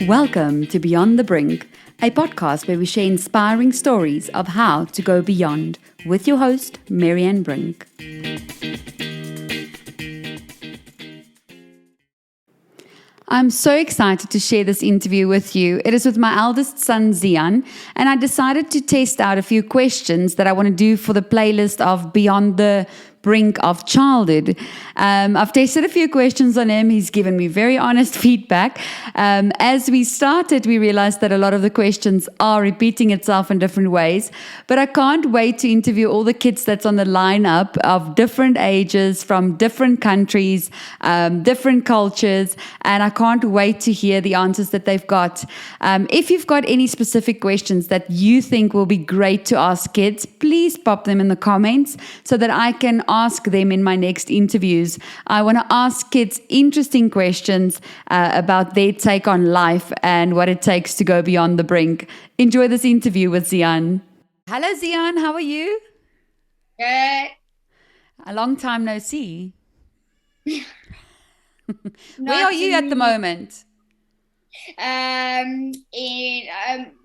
Welcome to Beyond the Brink, a podcast where we share inspiring stories of how to go beyond with your host, Marianne Brink. I'm so excited to share this interview with you. It is with my eldest son, Zian, and I decided to test out a few questions that I want to do for the playlist of Beyond the Brink of Childhood. I've tested a few questions on him. He's given me very honest feedback. As we started, we realized that a lot of the questions are repeating itself in different ways, but I can't wait to interview all the kids that's on the lineup of different ages, from different countries, different cultures, and I can't wait to hear the answers that they've got. If you've got any specific questions that you think will be great to ask kids, please pop them in the comments so that I can ask them in my next interviews. I want to ask kids interesting questions about their take on life and what it takes to go beyond the brink. Enjoy this interview with Zian. Hello, Zian. How are you? Good. A long time no see. Where are Not you at the in moment? in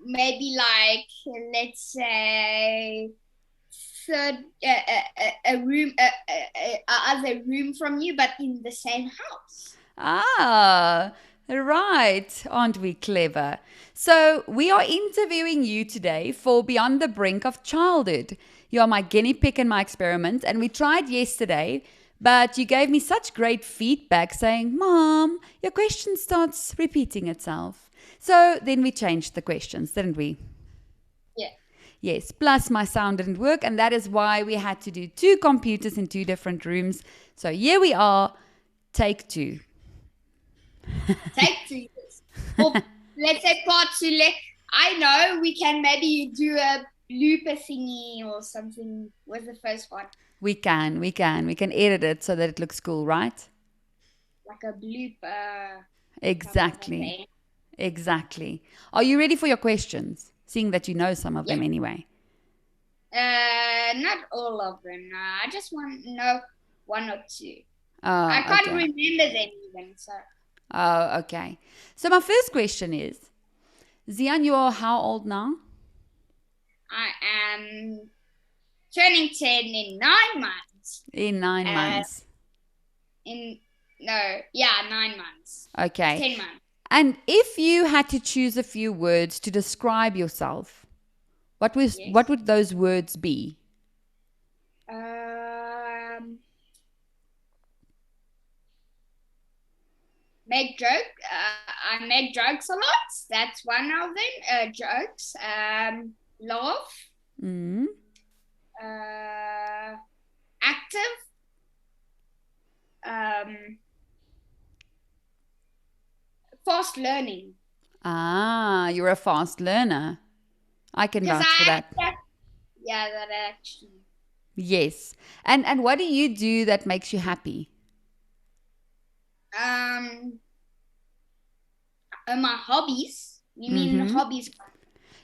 maybe like let's say third a room other room from you, but in the same house. Ah, right. Aren't we clever? So, we are interviewing you today for Beyond the Brink of Childhood. You are my guinea pig in my experiment, and we tried yesterday, but you gave me such great feedback saying, Mom, your question starts repeating itself. So, then we changed the questions, didn't we? Yeah. Yes, plus my sound didn't work, and that is why we had to do two computers in two different rooms. So, here we are, take two. Take 2 years. Or let's say part two. I know we can maybe do a blooper thingy or something with the first one, We can edit it so that it looks cool, right? like a blooper kind of a Exactly. thing. Exactly. Are you ready for your questions? Seeing that you know some of Yeah. them anyway. Not all of them. I just want to know one or two. I Oh, can't okay. remember them even. So Oh, okay. So my first question is, Zian, you are how old now? I am turning 10 in 9 months. In nine Uh, months. in no, yeah, 9 months. Okay. 10 months. And if you had to choose a few words to describe yourself, what Yes. would those words be? Um, make joke. I make jokes a lot. That's one of them. Jokes. Laugh. Mm. Active. Um, fast learning. Ah, you're a fast learner. I can Because vouch for that. yeah, that actually. Yes. And what do you do that makes you happy? Um, my hobbies. You mean Mm-hmm. hobbies?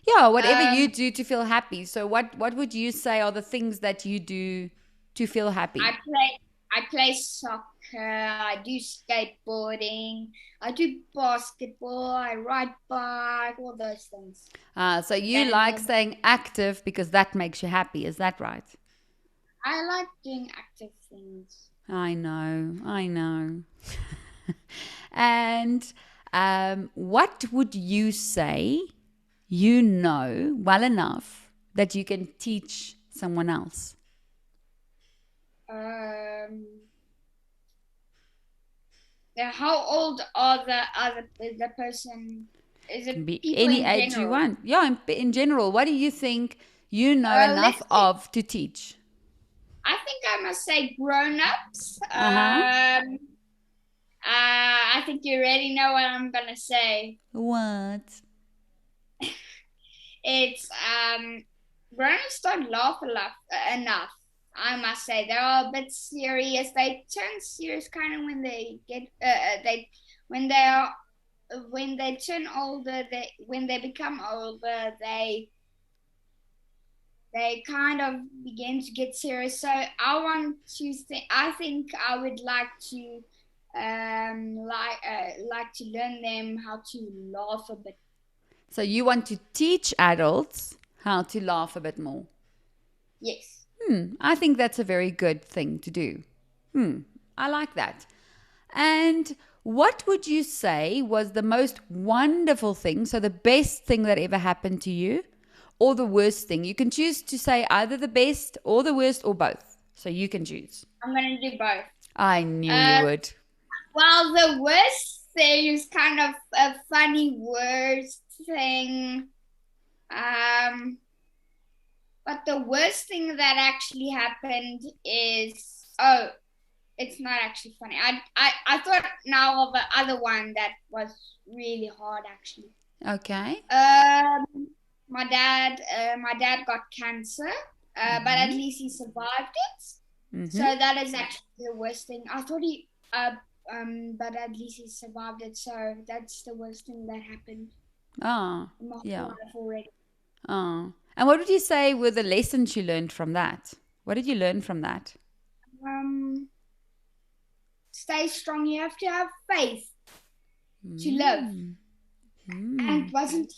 Yeah, whatever you Um, do to feel happy. So what would you say are the things that you do to feel I happy? play. I play soccer. I do skateboarding. I do basketball. I ride bike. All those things. So you like And staying active because that makes you happy. Is that right? I like doing active things. I know. I know. And what would you say you know well enough that you can teach someone else? Um, how old are the person? Is Can it be people any in age you general? want. Yeah, in general, what do you think you know Let's enough say of to teach? I think I must say grown-ups. Uh huh. I think you already know what I'm gonna say. What? It's grown-ups don't laugh enough. I must say they're all a bit serious. They turn serious kind of when they get they when they are when they turn older. When they become older, they kind of begin to get serious. So I want to think. I think I would like to like to learn them how to laugh a bit. So you want to teach adults how to laugh a bit more. Yes. I think that's a very good thing to do. I like that. And what would you say was the most wonderful thing, so the best thing that ever happened to you, or the worst thing? You can choose to say either the best or the worst or both. So you can choose. I'm gonna do both. I knew you would. Well, the worst thing is kind of a funny worst thing. But the worst thing that actually happened is it's not actually funny. I thought now of the other one that was really hard actually. Okay. My dad got cancer, but at least he survived it. So that is actually the worst thing. I thought but at least he survived it. So that's the worst thing that happened. Oh, in my whole yeah. life already. Oh. And what would you say were the lessons you learned from that? What did you learn from that? Stay strong. You have to have faith to live. And it wasn't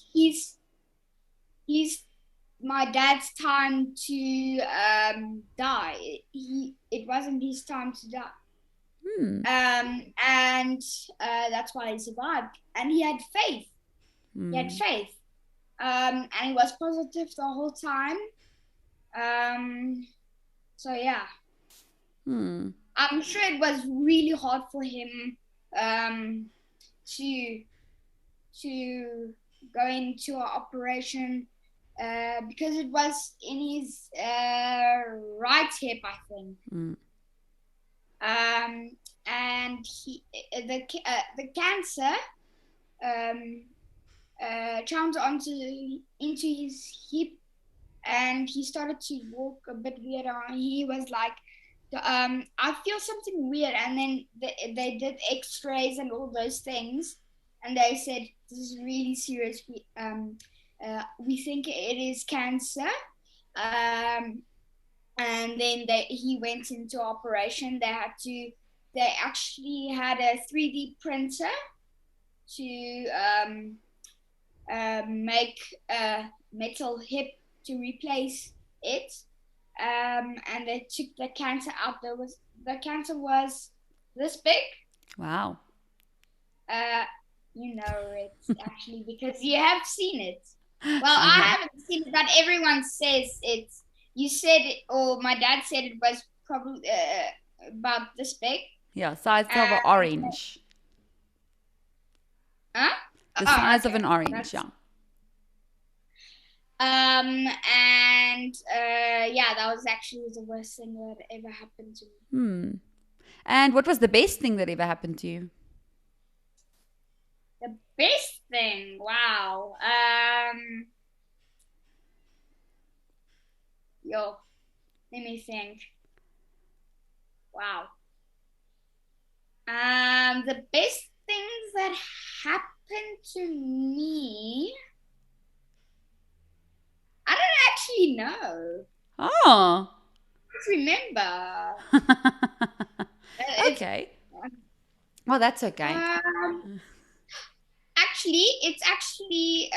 my dad's time to die. It wasn't his time to die. And that's why he survived. And he had faith. He had faith. And he was positive the whole time. So yeah. I'm sure it was really hard for him to go into an operation because it was in his right hip, I think. And the cancer jumped into his hip, and he started to walk a bit weird. He was like, I feel something weird, and then they did X-rays and all those things, and they said this is really serious. We think it is cancer. And then he went into operation. They actually had a 3D printer to make a metal hip to replace it. And they took the cancer out. The cancer was this big. Wow. You know it actually because you have seen it. Well, I haven't seen it, but everyone says it's. You said it, or my dad said it was probably about this big. Yeah, size of an orange. Huh? The size of an orange, yeah. And yeah, that was actually the worst thing that ever happened to me. And what was the best thing that ever happened to you? The best thing, wow. Let me think. Wow. The best things that happened to me, I don't actually know. Oh. I don't remember. Okay. Well, that's okay. Actually, it's actually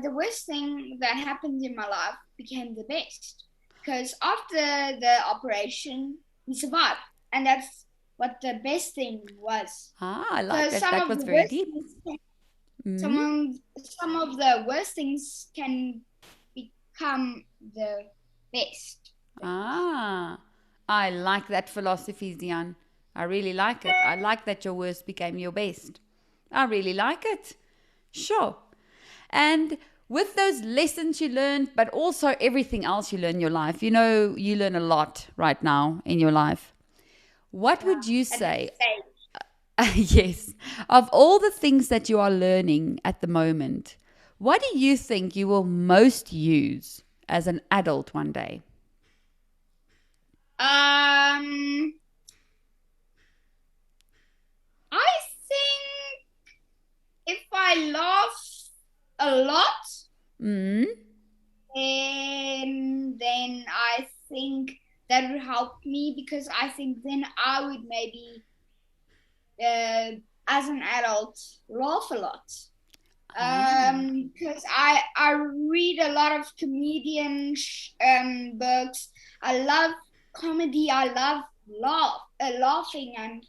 the worst thing that happened in my life became the best. Because after the operation, he survived. And that's what the best thing was. I like that. That was very deep. Some of the worst things can become the best. I like that philosophy, Zian. I really like it. I like that your worst became your best. I really like it. Sure. And with those lessons you learned, but also everything else you learn in your life, you know, you learn a lot right now in your life. What would you say? Yes. Of all the things that you are learning at the moment, what do you think you will most use as an adult one day? I think if I laugh a lot, then I think that would help me because I think then I would maybe as an adult, laugh a lot. Ah. Because I read a lot of comedian books. I love comedy. I love laughing, and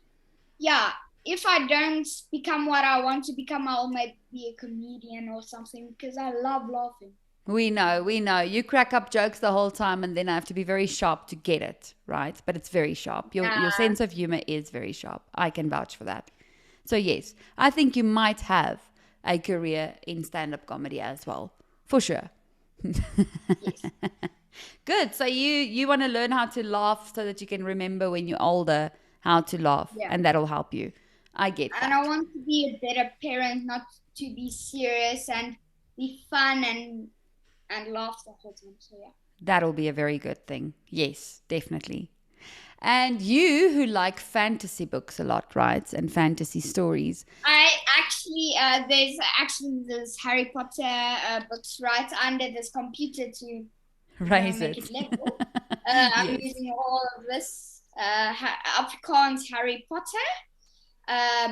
yeah. If I don't become what I want to become, I'll maybe be a comedian or something because I love laughing. We know, we know. You crack up jokes the whole time, and then I have to be very sharp to get it, right? But it's very sharp. Your Yeah. sense of humor is very sharp. I can vouch for that. So yes, I think you might have a career in stand-up comedy as well, for sure. Yes. Good. So you want to learn how to laugh so that you can remember when you're older how to laugh, Yeah. and that'll help you. I get And I that. want to be a better parent, not to be serious and be fun and laugh the whole time. So yeah. That'll be a very good thing. Yes, definitely. And you who like fantasy books a lot, right? And fantasy stories. I actually there's actually this Harry Potter books right under this computer to Raise make it. it level. I'm Yes. using all of this Afrikaans Harry Potter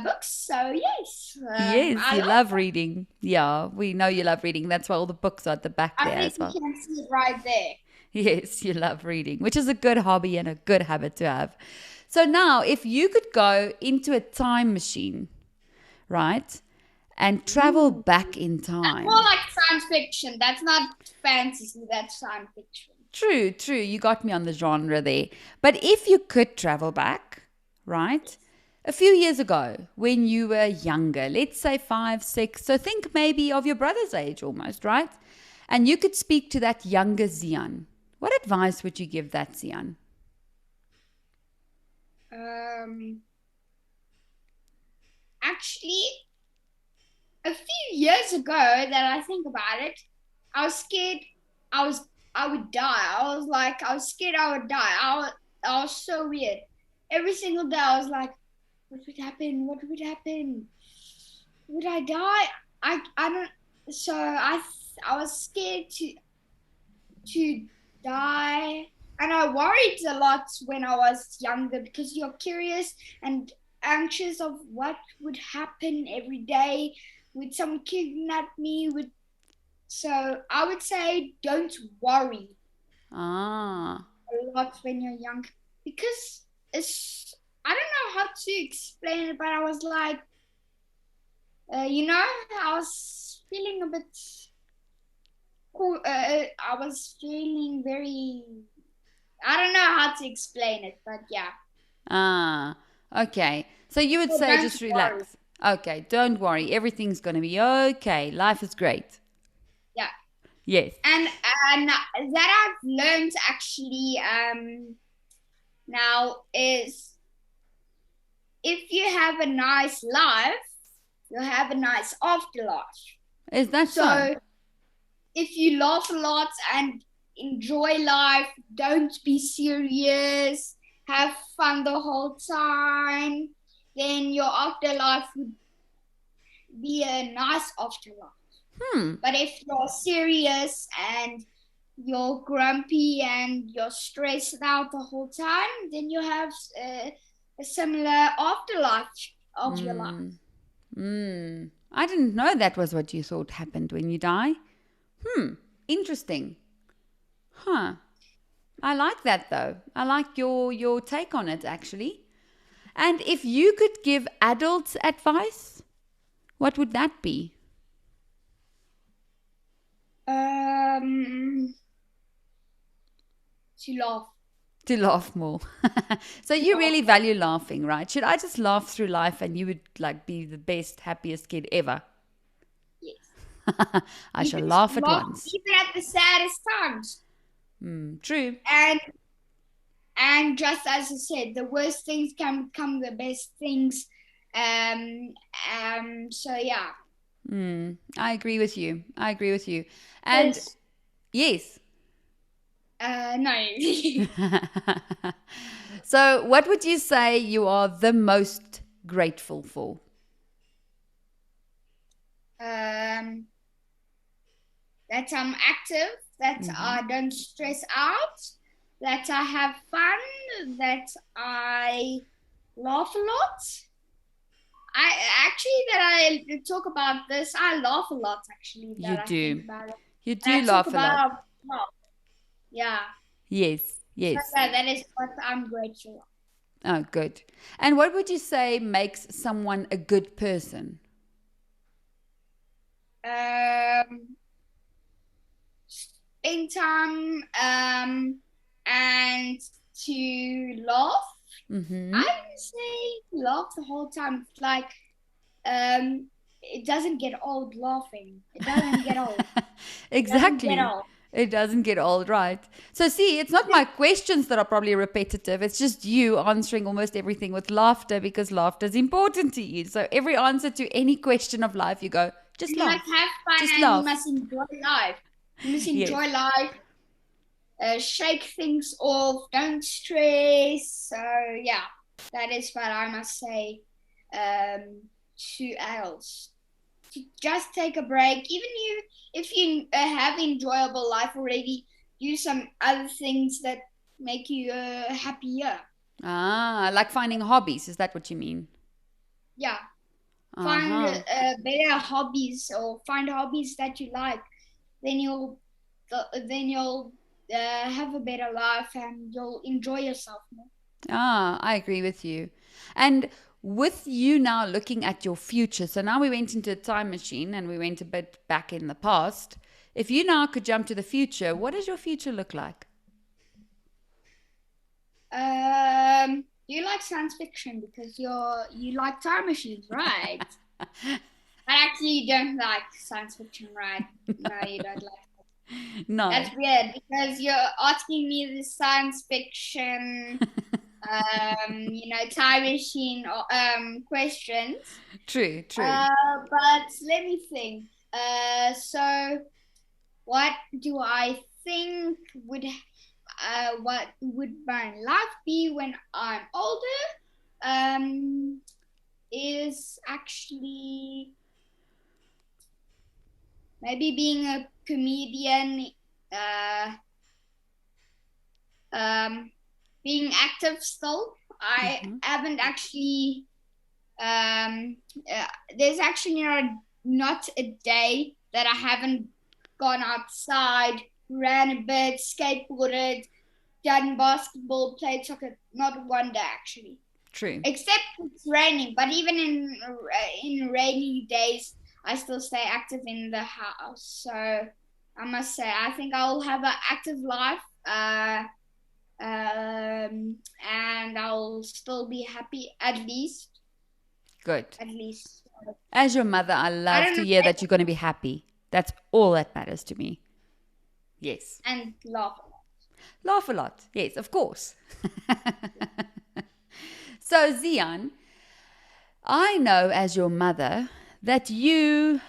books. So yes, Yes, I you love. love reading. Yeah, we know you love reading. That's why all the books are at the back I there think as you well. can see it right there. Yes, you love reading, which is a good hobby and a good habit to have. So now, if you could go into a time machine, right, and travel Ooh. back in That's more time. like science fiction. That's not fantasy. That's science fiction. True, true. You got me on the genre there. But if you could travel back, right, a few years ago when you were younger, let's say 5, 6, so think maybe of your brother's age almost, right? And you could speak to that younger Zian. What advice would you give that Zian? Um, Actually, a few years ago that I think about it, I was scared I was I would die. I was scared I would die. I was so weird. Every single day I was like, what would happen? What would happen? Would I die? I don't so I was scared to die. And I worried a lot when I was younger because you're curious and anxious of what would happen every day. Would someone kidnap me? So I would say don't worry Ah, a lot when you're young because it's I don't know how to explain it, but I was like, I was feeling a bit cool. I was feeling very I don't know how to explain it, but yeah. ah, okay. So you would So say don't just worry. relax. Okay, don't worry. Everything's going to be okay. Life is great. Yeah. Yes. And that I've learned actually now is if you have a nice life, you'll have a nice afterlife. Is that so? So if you laugh a lot and enjoy life, don't be serious, have fun the whole time, then your afterlife would be a nice afterlife. Hmm. But if you're serious and you're grumpy and you're stressed out the whole time, then you have a similar afterlife of your life. Mm. Mm. I didn't know that was what you thought happened when you die. Hmm. Interesting. Huh. I like that though. I like your take on it actually. And if you could give adults advice, what would that be? Um, to laugh. To laugh more. So To you laugh really more. value laughing, right? Should I just laugh through life and you would like be the best, happiest kid ever? Yes. I shall Even laugh at laugh once. even at the saddest times. True. And and just as I said, the worst things can become the best things. Um so yeah. I agree with you. I agree with you. And Because yes. no. So, what would you say you are the most grateful for? um that I'm active, that Hmm. I don't stress out, that I have fun, that I laugh a lot. actually that I talk about this, I laugh a lot actually You that I think do. about it. You And do I talk laugh a lot. about love. Yeah. Yes, So yes. yeah, that is what I'm grateful Oh, good. And what would you say makes someone a good person? of. Spend time and to laugh. I Mm-hmm. would say laugh the whole time. It's like it doesn't get old laughing. It doesn't get old. It doesn't get Exactly. old. It doesn't get old, right? So, see, it's not my questions that are probably repetitive. It's just you answering almost everything with laughter because laughter is important to you. So, every answer to any question of life, you go, just You must laugh. have fun Just and you laugh. must enjoy life. You must Yes. enjoy life. Shake things off. Don't stress. So yeah, that is what I must say to adults. To just take a break. Even you, if you have enjoyable life already, do some other things that make you happier. Ah, like finding hobbies. Is that what you mean? Yeah, find Uh-huh. better hobbies or find hobbies that you like. Then you'll have a better life and you'll enjoy yourself more. Ah, I agree with you. And with you now looking at your future, so now we went into a time machine and we went a bit back in the past. If you now could jump to the future, what does your future look like? Do you like science fiction because you like time machines, right? But actually, you don't like science fiction, right? No, you don't like. No. That's weird because you're asking me the science fiction, time machine questions. True, true. But let me think. So what do I think what would my life be when I'm older? Is actually maybe being a comedian, uh, um, being active still. I Mm-hmm. haven't actually. There's actually not a day that I haven't gone outside, ran a bit, skateboarded, done basketball, played soccer. Not one day actually, True. except it's raining. But even in rainy days, I still stay active in the house. So I must say, I think I'll have an active life. And I'll still be happy at least. Good. At least. As your mother, I I love don't to know. hear that you're going to be happy. That's all that matters to me. Yes. And laugh. Laugh a lot. Yes, of course. So, Zian, I know as your mother that you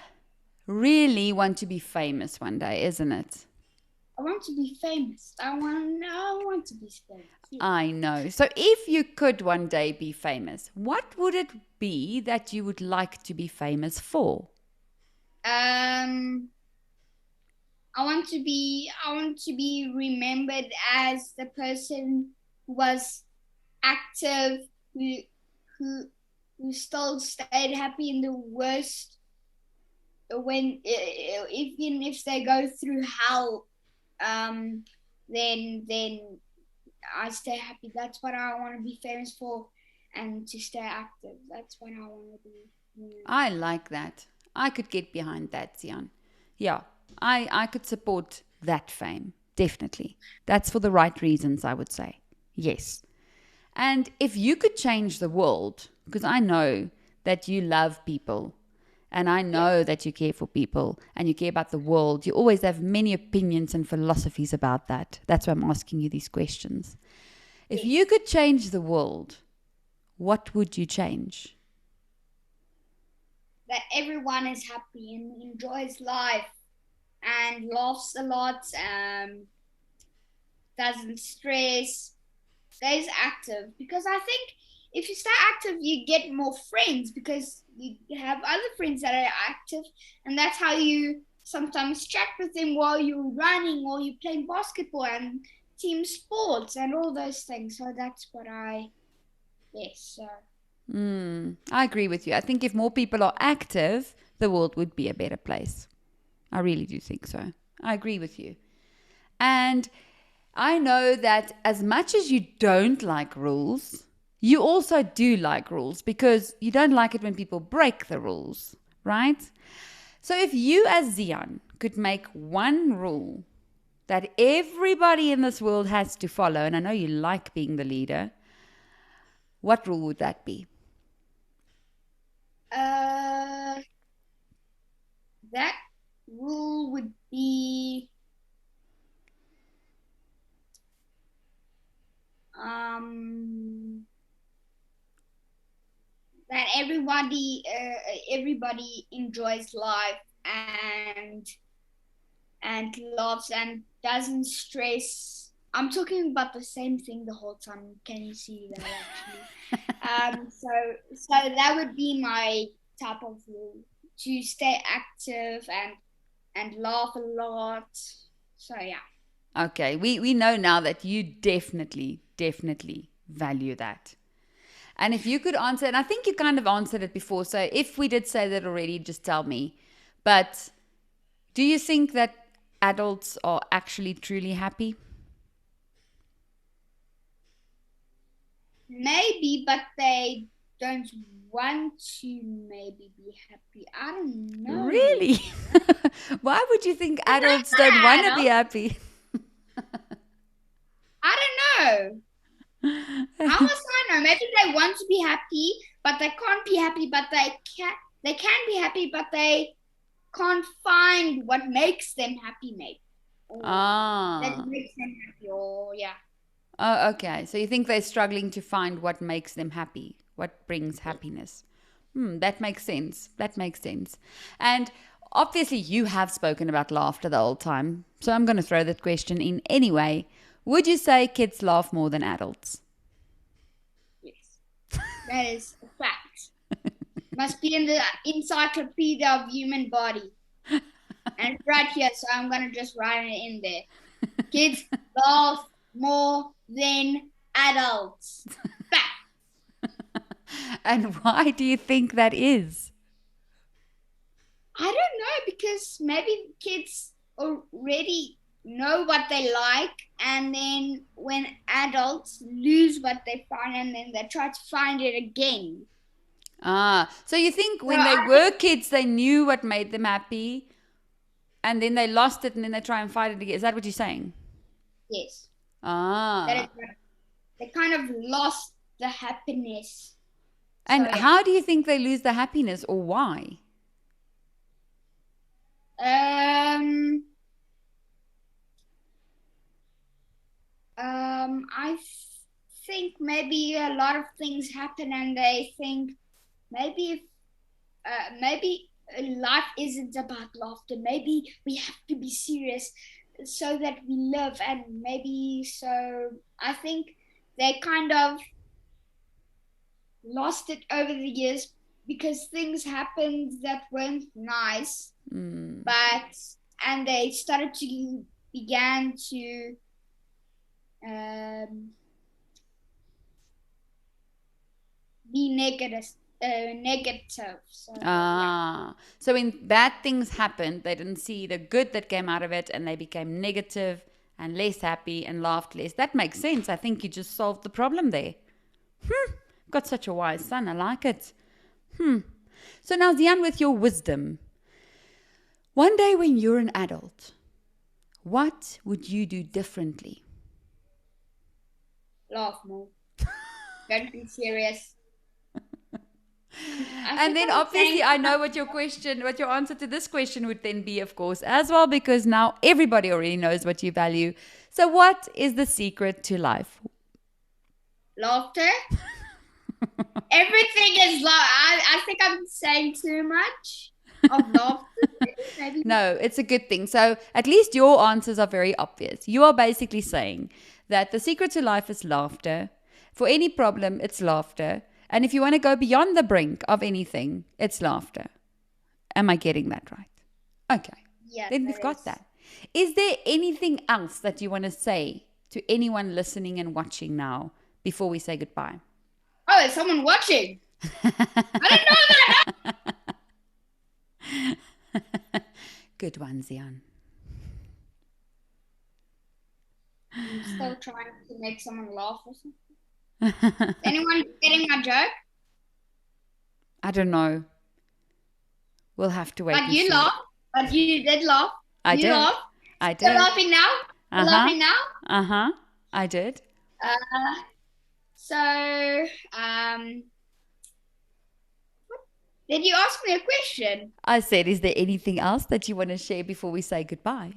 really want to be famous one day, isn't it? I want to be famous. I want to be famous. Yeah. I know. So, if you could one day be famous, what would it be that you would like to be famous for? Um, I want to be remembered as the person who was active, who who who still stayed happy in the worst when even if they go through hell, um, then I stay happy. That's what I want to be famous for, and to stay active. That's what I want to be. I like that. I could get behind that, Zian. Yeah, I could support that fame. Definitely. That's for the right reasons, I would say. Yes. And if you could change the world, because I know that you love people and I Yeah. know that you care for people and you care about the world, you always have many opinions and philosophies about that. That's why I'm asking you these questions. If you Yes. could change the world, what would you change? That everyone is happy and enjoys life and laughs a lot. Doesn't stress. Stays active because I think if you stay active, you get more friends because you have other friends that are active, and that's how you sometimes chat with them while you're running or you're playing basketball and team sports and all those things. So that's what I yes. So I agree with you. I think if more people are active, the world would be a better place. I really do think so. I agree with you. And I know that as much as you don't like rules, you also do like rules because you don't like it when people break the rules, right? So if you as Zian could make one rule that everybody in this world has to follow, and I know you like being the leader, what rule would that be? Uh, that rule would be that everybody enjoys life and loves and doesn't stress. I'm talking about the same thing the whole time. Can you see that actually? So that would be my type of rule, to stay active and laugh a lot. So yeah. Okay, we know now that you definitely value that. And if you could answer, and I think you kind of answered it before, so if we did say that already, just tell me. But do you think that adults are actually truly happy? Maybe, but they don't want to maybe be happy. I don't know. Really? Why would you think But adults not don't want to be adults. happy? I don't know. How must I know? Maybe they want to be happy, but they can't be happy, but they can be happy, but they can't find what makes them happy, maybe. Or that Ah. makes them happy, or yeah. Oh, okay. So you think they're struggling to find what makes them happy, what brings happiness. That makes sense. That makes sense. And obviously, you have spoken about laughter the whole time. So I'm going to throw that question in anyway. Would you say kids laugh more than adults? Yes. That is a fact. Must be in the encyclopedia of human body. And it's right here, so I'm gonna just write it in there. Kids laugh more than adults. Fact. And why do you think that is? I don't know, because maybe kids already know what they like, and then when adults lose what they find, and then they try to find it again. Ah, so you think So when they I were kids, they knew what made them happy, and then they lost it, and then they try and fight it again. Is that what you're saying? yes, that is Ah. right. They kind of lost the happiness. So And yeah. how do you think they lose the happiness or why? Um, I think maybe a lot of things happen, and they think maybe if maybe life isn't about laughter. Maybe we have to be serious so that we live, and maybe so. I think they kind of lost it over the years because things happened that weren't nice, but and they started to began to um, be negative. So yeah. Ah, so when bad things happened, they didn't see the good that came out of it and they became negative and less happy and laughed less. That makes sense. I think you just solved the problem there. Got such a wise son. I like it. So now, Zian, with your wisdom, one day when you're an adult, what would you do differently? Laugh more. Don't be serious. And then obviously I know what your answer to this question would then be, of course, as well, because now everybody already knows what you value. So what is the secret to life? Laughter. Everything is laugh. I think I'm saying too much of laughter. Maybe. No, it's a good thing. So at least your answers are very obvious. You are basically saying that the secret to life is laughter. For any problem, it's laughter. And if you want to go beyond the brink of anything, it's laughter. Am I getting that right? Okay. Yeah, Then we've got that. Is there anything else that you want to say to anyone listening and watching now before we say goodbye? Oh, is someone watching? I don't know that. Good one, Zian. I'm still trying to make someone laugh or something. Anyone getting my joke? I don't know. We'll have to wait But and you see. laugh. But you did laugh. I You did. laugh. I You're did. laughing now? You're laughing now? Uh-huh. I did. So, um, did you ask me a question? I said, is there anything else that you want to share before we say goodbye?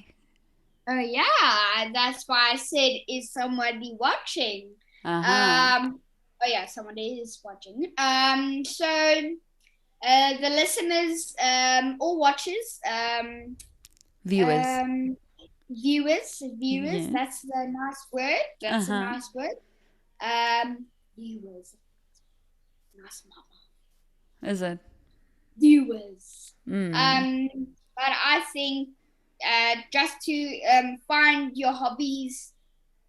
Oh yeah, that's why I said, is somebody watching? Uh-huh. Oh yeah, somebody is watching. So the listeners, or watchers, Viewers. viewers. Yes. That's the nice word. That's a Uh-huh. nice word. Viewers, nice mama. Is it? Viewers. Mm. But I think just to find your hobbies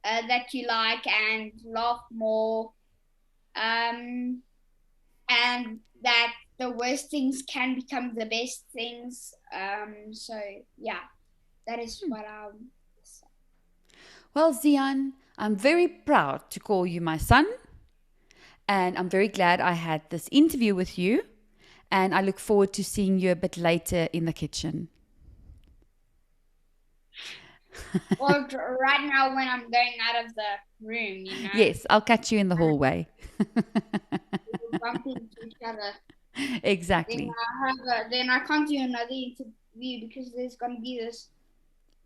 that you like and laugh more, and that the worst things can become the best things. So yeah, that is what I would say. Well, Zian, I'm very proud to call you my son. And I'm very glad I had this interview with you. And I look forward to seeing you a bit later in the kitchen. Or right now when I'm going out of the room, Yes, I'll catch you in the hallway. we'll bump into each other. Exactly. Then I can't do another interview because there's gonna be this,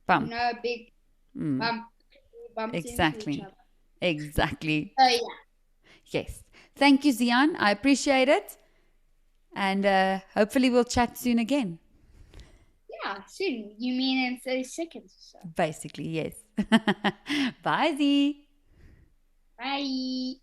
Bump. big bump. We bumped into each Exactly. other. Exactly. So yeah. Yes. Thank you, Zian. I appreciate it. And hopefully we'll chat soon again. Yeah, soon. You mean in 30 seconds or so. Basically, yes. Bye, Z. Bye.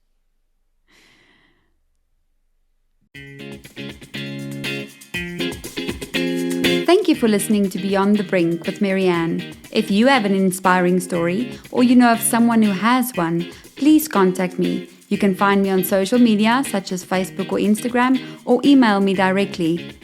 Thank you for listening to Beyond the Brink with Marianne. If you have an inspiring story or you know of someone who has one, please contact me. You can find me on social media such as Facebook or Instagram or email me directly.